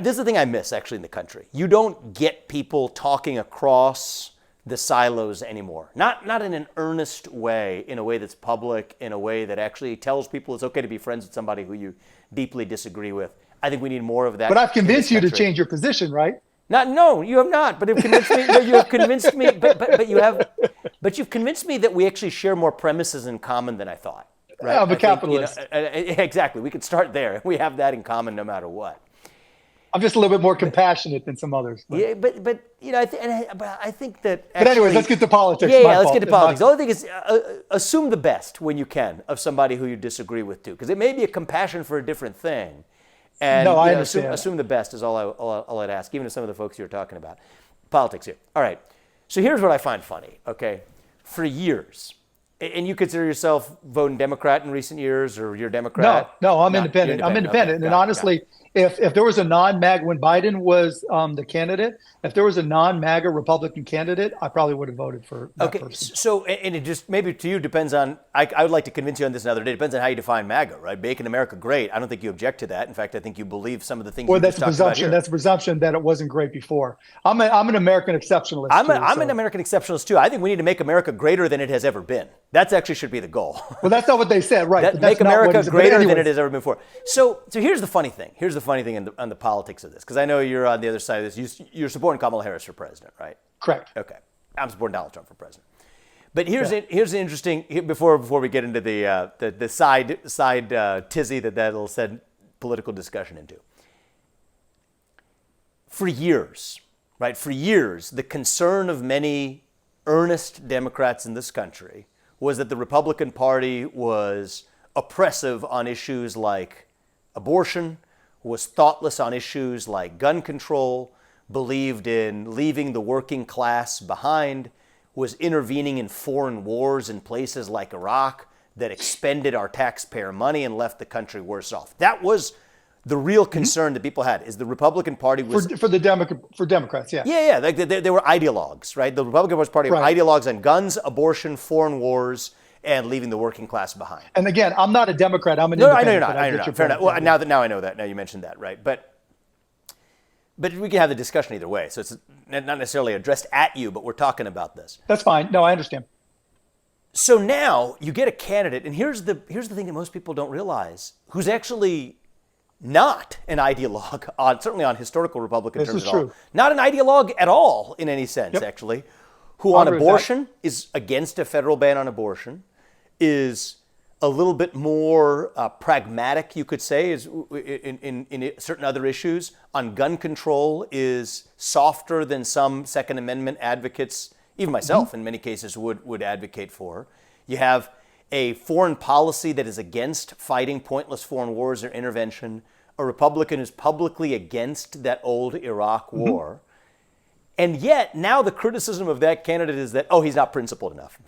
This is the thing I miss actually in the country. You don't get people talking across the silos anymore. Not in an earnest way, in a way that's public, in a way that actually tells people it's okay to be friends with somebody who you deeply disagree with. I think we need more of that. But I've convinced you to change your position, right? No, you have not. But you've convinced me. But you have convinced me. But you've convinced me that we actually share more premises in common than I thought. Right? I'm a capitalist. Exactly. We could start there. We have that in common no matter what. I'm just a little bit more compassionate than some others. But. Yeah, but I think that. Actually, but anyways, let's get to politics. Yeah, let's get to politics. The only thing is, assume the best when you can of somebody who you disagree with too, because it may be a compassion for a different thing. And no, I understand. Assume the best is all I'd ask, even to some of the folks you're talking about. Politics here. All right. So here's what I find funny. Okay, for years, and you consider yourself voting Democrat in recent years, or you're Democrat? No, I'm independent. I'm independent, okay. And honestly. If there was a non-MAGA, when Biden was the candidate, if there was a non-MAGA Republican candidate, I probably would have voted for that person. So, and it just maybe to you depends on, I would like to convince you on this another day, it depends on how you define MAGA, right? Making America great. I don't think you object to that. In fact, I think you believe some of the things you just talked about here. That's a presumption that it wasn't great before. I'm an American exceptionalist. I'm an American exceptionalist too. I think we need to make America greater than it has ever been. That's actually should be the goal. Well, that's not what they said, right? Make America greater than it has ever been before. So here's the funny thing. Here's the funny thing on the politics of this, because I know you're on the other side of this. You're supporting Kamala Harris for president, right? Correct. Okay. I'm supporting Donald Trump for president. But here's the interesting, before we get into the side tizzy that'll send political discussion into. For years, right? For years, the concern of many earnest Democrats in this country was that the Republican Party was oppressive on issues like abortion, was thoughtless on issues like gun control, believed in leaving the working class behind, was intervening in foreign wars in places like Iraq that expended our taxpayer money and left the country worse off. That was the real concern that people had, is the Republican Party was... For Democrats, yeah. Yeah, they were ideologues, right? The Republican Party were ideologues on guns, abortion, foreign wars, and leaving the working class behind. And again, I'm not a Democrat. I'm an independent. No, I know you're not. Fair enough. Well, now I know that. Now you mentioned that, right? But we can have the discussion either way. So it's not necessarily addressed at you, but we're talking about this. That's fine. No, I understand. So now you get a candidate, and here's the thing that most people don't realize, who's actually not an ideologue, certainly on historical Republican terms at all. Not an ideologue at all in any sense, actually. Who on abortion is against a federal ban on abortion, is a little bit more pragmatic, you could say, is in certain other issues. On gun control is softer than some Second Amendment advocates, even myself in many cases, would advocate for. You have a foreign policy that is against fighting pointless foreign wars or intervention. A Republican who's publicly against that old Iraq war. And yet, now the criticism of that candidate is that, he's not principled enough.